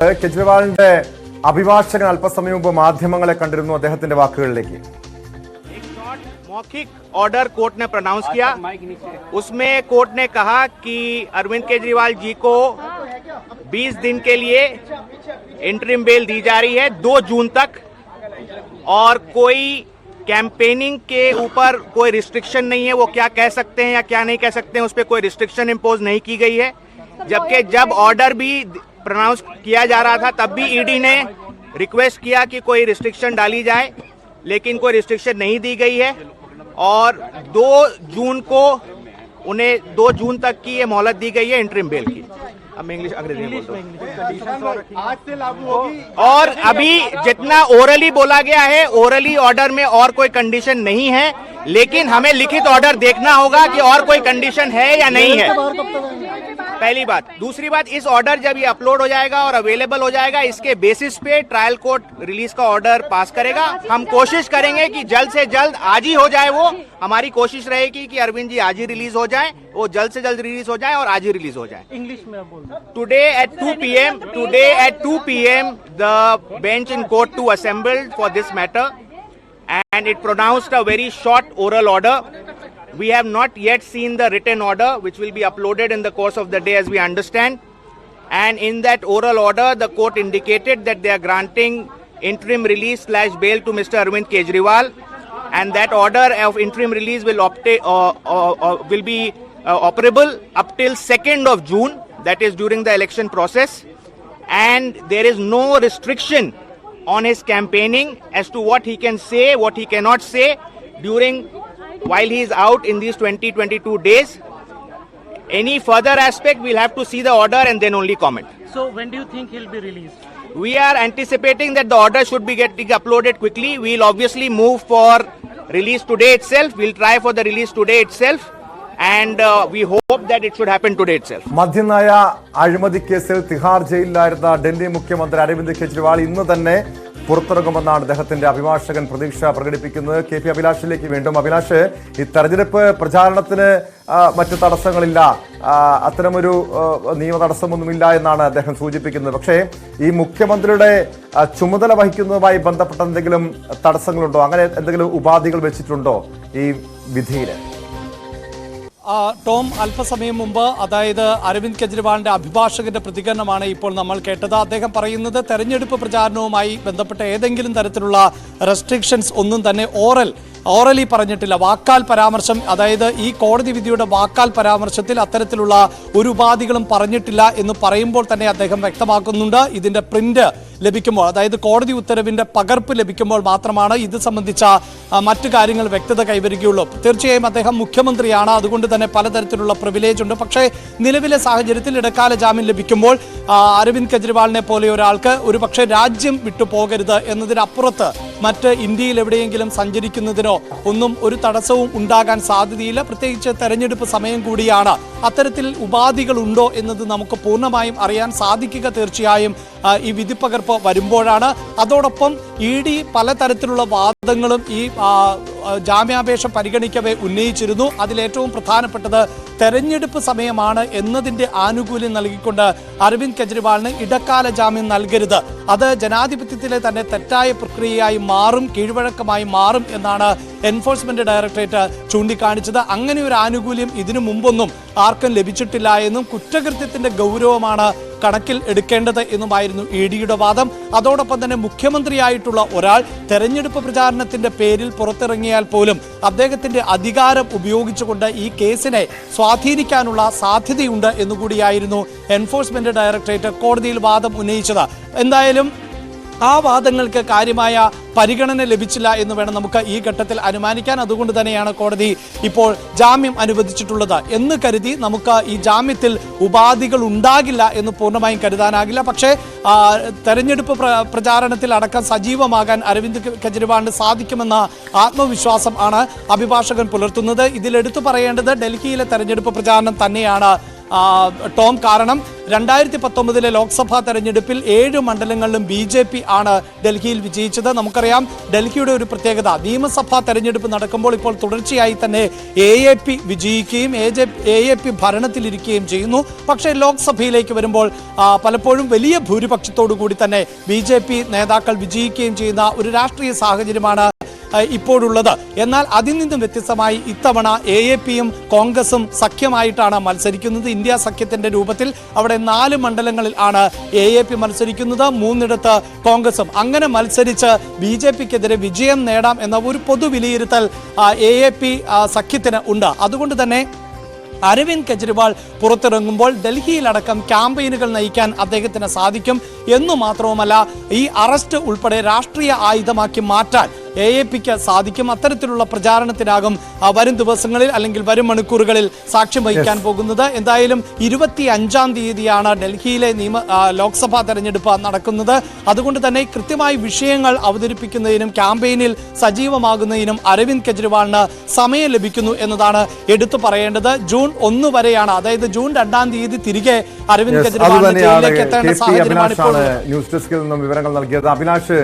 केजरीवालिന്റെ അഭിഭാഷകൻ അല്പസമയം മുമ്പ് മാധ്യമങ്ങളെ കണ്ടിരുന്നു. അദ്ദേഹത്തിന്റെ വാക്കുകളിലേക്ക്. मौखिक ऑर्डर कोर्ट ने प्रोनाउंस किया, उसमें कोर्ट ने कहा कि अरविंद केजरीवाल जी को 20 दिन के लिए इंटरिम बेल दी जा रही है 2 जून तक, और कोई कैंपेनिंग के ऊपर कोई रिस्ट्रिक्शन नहीं है, वो क्या कह सकते हैं या क्या नहीं कह सकते हैं उस पर कोई रिस्ट्रिक्शन इम्पोज नहीं की गई है। जबकि जब ऑर्डर भी प्रोनाउंस किया जा रहा था तब भी ईडी ने रिक्वेस्ट किया कि कोई रिस्ट्रिक्शन डाली जाए, लेकिन कोई रिस्ट्रिक्शन नहीं दी गई है। और 2 जून को उन्हें 2 जून तक की ये मोहलत दी गई है इंटरिम बेल की। अब इंग्लिश अंग्रेजी में बोलता आज से लागू होगी। और अभी जितना ओरली बोला गया है, ओरली ऑर्डर में और कोई कंडीशन नहीं है, लेकिन हमें लिखित ऑर्डर देखना होगा कि और कोई कंडीशन है या नहीं है, पहली बात। दूसरी बात, इस ऑर्डर जब ये अपलोड हो जाएगा और अवेलेबल हो जाएगा, इसके बेसिस पे ट्रायल कोर्ट रिलीज का ऑर्डर पास करेगा। हम कोशिश करेंगे कि जल्द से जल्द आज ही हो जाए। वो हमारी कोशिश रहेगी कि अरविंद जी आज ही रिलीज हो जाए, वो जल्द से जल्द रिलीज हो जाए और आज ही रिलीज हो जाए। इंग्लिश में today at 2 PM the bench in court 2 assembled for this matter, and it pronounced a very short oral order. We have not yet seen the written order, which will be uploaded in the course of the day as we understand. And in that oral order, the court indicated that they are granting interim release / bail to Mr. Arvind Kejriwal, and that order of interim release will be operable up till 2nd of June, that is during the election process. And there is no restriction on his campaigning as to what he can say, what he cannot say while he is out in these 20-22 days. Any further aspect, we'll have to see the order and then only comment. So when do you think he'll be released? We are anticipating that the order should be getting uploaded quickly. We'll obviously move for release today itself. We'll try for the release today itself, and we hope that it should happen today itself. മദ്യനയ അഴിമതി കേസിൽ തിഹാർ ജയിലിലായിരുന്ന ഡൽഹി മുഖ്യമന്ത്രി അരവിന്ദ് കെജ്രിവാൾ ഇന്ന് തന്നെ പുറത്തിറങ്ങുമെന്നാണ് അദ്ദേഹത്തിന്റെ അഭിഭാഷകൻ പ്രതീക്ഷ പ്രകടിപ്പിക്കുന്നത്. KP അഭിലാഷിലേക്ക് വീണ്ടും. അഭിലാഷ്, ഈ തെരഞ്ഞെടുപ്പ് പ്രചാരണത്തിന് മറ്റു തടസ്സങ്ങളില്ല, അത്തരമൊരു നിയമ തടസ്സമൊന്നുമില്ല എന്നാണ് അദ്ദേഹം സൂചിപ്പിക്കുന്നത്. പക്ഷേ ഈ മുഖ്യമന്ത്രിയുടെ ചുമതല വഹിക്കുന്നതുമായി ബന്ധപ്പെട്ട എന്തെങ്കിലും തടസ്സങ്ങളുണ്ടോ? അങ്ങനെ എന്തെങ്കിലും ഉപാധികൾ വെച്ചിട്ടുണ്ടോ ഈ വിധിയിൽ? ടോം, അല്പസമയം മുമ്പ്, അതായത് അരവിന്ദ് കെജ്രിവാളിന്റെ അഭിഭാഷകന്റെ പ്രതികരണമാണ് ഇപ്പോൾ നമ്മൾ കേട്ടത്. അദ്ദേഹം പറയുന്നത് തെരഞ്ഞെടുപ്പ് പ്രചാരണവുമായി ബന്ധപ്പെട്ട ഏതെങ്കിലും തരത്തിലുള്ള റെസ്ട്രിക്ഷൻസ് ഒന്നും തന്നെ ഓറലി പറഞ്ഞിട്ടില്ല. വാക്കാൽ പരാമർശം, അതായത് ഈ കോടതി വിധിയുടെ വാക്കാൽ പരാമർശത്തിൽ അത്തരത്തിലുള്ള ഒരു ഉപാധികളും പറഞ്ഞിട്ടില്ല എന്ന് പറയുമ്പോൾ തന്നെ അദ്ദേഹം വ്യക്തമാക്കുന്നുണ്ട്, ഇതിന്റെ പ്രിന്റ് ലഭിക്കുമ്പോൾ, അതായത് കോടതി ഉത്തരവിന്റെ പകർപ്പ് ലഭിക്കുമ്പോൾ മാത്രമാണ് ഇത് സംബന്ധിച്ച മറ്റു കാര്യങ്ങൾ വ്യക്തത കൈവരികയുള്ളൂ. തീർച്ചയായും അദ്ദേഹം മുഖ്യമന്ത്രിയാണ്, അതുകൊണ്ട് തന്നെ പലതരത്തിലുള്ള പ്രിവിലേജ് ഉണ്ട്. പക്ഷേ നിലവിലെ സാഹചര്യത്തിൽ ഇടക്കാല ജാമ്യം ലഭിക്കുമ്പോൾ അരവിന്ദ് കെജ്രിവാളിനെ പോലെ ഒരാൾക്ക് ഒരു പക്ഷേ രാജ്യം വിട്ടു പോകരുത് എന്നതിനപ്പുറത്ത് മറ്റ് ഇന്ത്യയിൽ എവിടെയെങ്കിലും സഞ്ചരിക്കുന്നതിനോ ഒന്നും ഒരു തടസ്സവും ഉണ്ടാകാൻ സാധ്യതയില്ല. പ്രത്യേകിച്ച് തെരഞ്ഞെടുപ്പ് സമയം കൂടിയാണ്. അത്തരത്തിൽ ഉപാധികൾ ഉണ്ടോ എന്നത് നമുക്ക് പൂർണ്ണമായും അറിയാൻ സാധിക്കുക തീർച്ചയായും ഈ വിധിപ്പകർപ്പ് വരുമ്പോഴാണ്. അതോടൊപ്പം ED പലതരത്തിലുള്ള വാദങ്ങളും ഈ ജാമ്യാപേക്ഷ പരിഗണിക്കവേ ഉന്നയിച്ചിരുന്നു. അതിലേറ്റവും പ്രധാനപ്പെട്ടത് തെരഞ്ഞെടുപ്പ് സമയമാണ് എന്നതിന്റെ ആനുകൂല്യം നൽകിക്കൊണ്ട് അരവിന്ദ് കെജ്രിവാളിന് ഇടക്കാല ജാമ്യം നൽകരുത്, അത് ജനാധിപത്യത്തിലെ തന്നെ തെറ്റായ പ്രക്രിയയായി മാറും, കീഴ്വഴക്കമായി മാറും എന്നാണ് എൻഫോഴ്സ്മെന്റ് ഡയറക്ടറേറ്റ് ചൂണ്ടിക്കാണിച്ചത്. അങ്ങനെ ഒരു ആനുകൂല്യം ഇതിനു മുമ്പൊന്നും ആർക്കും ലഭിച്ചിട്ടില്ല എന്നും കുറ്റകൃത്യത്തിന്റെ ഗൗരവമാണ് കണക്കിൽ എടുക്കേണ്ടത് എന്നുമായിരുന്നു EDയുടെ വാദം. അതോടൊപ്പം തന്നെ മുഖ്യമന്ത്രിയായിട്ടുള്ള ഒരാൾ തെരഞ്ഞെടുപ്പ് പ്രചാരണത്തിന്റെ പേരിൽ പുറത്തിറങ്ങിയാൽ പോലും അദ്ദേഹത്തിന്റെ അധികാരം ഉപയോഗിച്ചുകൊണ്ട് ഈ കേസിനെ സ്വാധീനിക്കാനുള്ള സാധ്യതയുണ്ട് എന്നുകൂടിയായിരുന്നു എൻഫോഴ്സ്മെന്റ് ഡയറക്ടറേറ്റ് കോടതിയിൽ വാദം ഉന്നയിച്ചത്. എന്തായാലും ആ വാദങ്ങൾക്ക് കാര്യമായ പരിഗണന ലഭിച്ചില്ല എന്ന് വേണം നമുക്ക് ഈ ഘട്ടത്തിൽ അനുമാനിക്കാൻ. അതുകൊണ്ട് തന്നെയാണ് കോടതി ഇപ്പോൾ ജാമ്യം അനുവദിച്ചിട്ടുള്ളത് എന്ന് കരുതി നമുക്ക് ഈ ജാമ്യത്തിൽ ഉപാധികൾ ഉണ്ടാകില്ല എന്ന് പൂർണ്ണമായും കരുതാനാകില്ല. പക്ഷേ തെരഞ്ഞെടുപ്പ് പ്രചാരണത്തിൽ അടക്കം സജീവമാകാൻ അരവിന്ദ് കെജ്രിവാളിന് സാധിക്കുമെന്ന ആത്മവിശ്വാസം ആണ് അഭിഭാഷകൻ പുലർത്തുന്നത്. ഇതിലെടുത്തു പറയേണ്ടത് ഡൽഹിയിലെ തെരഞ്ഞെടുപ്പ് പ്രചാരണം തന്നെയാണ് ടോം. കാരണം 2019 ലോക്സഭാ തെരഞ്ഞെടുപ്പിൽ 7 മണ്ഡലങ്ങളിലും BJP ആണ് ഡൽഹിയിൽ വിജയിച്ചത്. നമുക്കറിയാം ഡൽഹിയുടെ ഒരു പ്രത്യേകത, നിയമസഭാ തെരഞ്ഞെടുപ്പ് നടക്കുമ്പോൾ ഇപ്പോൾ തുടർച്ചയായി തന്നെ AAP വിജയിക്കുകയും AAP ഭരണത്തിലിരിക്കുകയും ചെയ്യുന്നു. പക്ഷേ ലോക്സഭയിലേക്ക് വരുമ്പോൾ പലപ്പോഴും വലിയ ഭൂരിപക്ഷത്തോടു കൂടി തന്നെ BJP നേതാക്കൾ വിജയിക്കുകയും ചെയ്യുന്ന ഒരു രാഷ്ട്രീയ സാഹചര്യമാണ് ഇപ്പോഴുള്ളത്. എന്നാൽ അതിൽ നിന്നും വ്യത്യസ്തമായി ഇത്തവണ AAPയും കോൺഗ്രസും സഖ്യമായിട്ടാണ് മത്സരിക്കുന്നത്. ഇന്ത്യ സഖ്യത്തിന്റെ രൂപത്തിൽ അവിടെ 4 മണ്ഡലങ്ങളിൽ ആണ് AAP മത്സരിക്കുന്നത്, 3 കോൺഗ്രസും. അങ്ങനെ മത്സരിച്ച് BJPക്കെതിരെ വിജയം നേടാം എന്ന ഒരു പൊതു വിലയിരുത്തൽ AAP സഖ്യത്തിന് ഉണ്ട്. അതുകൊണ്ട് തന്നെ അരവിന്ദ് കെജ്രിവാൾ പുറത്തിറങ്ങുമ്പോൾ ഡൽഹിയിലടക്കം ക്യാമ്പയിനുകൾ നയിക്കാൻ അദ്ദേഹത്തിന് സാധിക്കും എന്നു മാത്രവുമല്ല, ഈ അറസ്റ്റ് ഉൾപ്പെടെ രാഷ്ട്രീയ ആയുധമാക്കി മാറ്റാൻ AAPക്ക് സാധിക്കും. അത്തരത്തിലുള്ള പ്രചാരണത്തിനാകും വരും ദിവസങ്ങളിൽ അല്ലെങ്കിൽ വരും മണിക്കൂറുകളിൽ സാക്ഷ്യം വഹിക്കാൻ പോകുന്നത്. എന്തായാലും 25-ാം തീയതിയാണ് ഡൽഹിയിലെ ലോക്സഭാ തെരഞ്ഞെടുപ്പ് നടക്കുന്നത്. അതുകൊണ്ട് തന്നെ കൃത്യമായി വിഷയങ്ങൾ അവതരിപ്പിക്കുന്നതിനും ക്യാമ്പയിനിൽ സജീവമാകുന്നതിനും അരവിന്ദ് കെജ്രിവാളിന് സമയം ലഭിക്കുന്നു എന്നതാണ് എടുത്തു പറയേണ്ടത്. ജൂൺ 1 വരെയാണ്, അതായത് ജൂൺ 2-ാം തീയതി തിരികെ അരവിന്ദ് കെജ്രിവാളിന് ജയിലിലേക്ക് എത്തേണ്ട സാഹചര്യമാണ് ഇപ്പോൾ. ന്യൂസ് ഡെസ്കിൽ നിന്നും വിവരങ്ങൾ നൽകിയത് അഭിലാഷ്.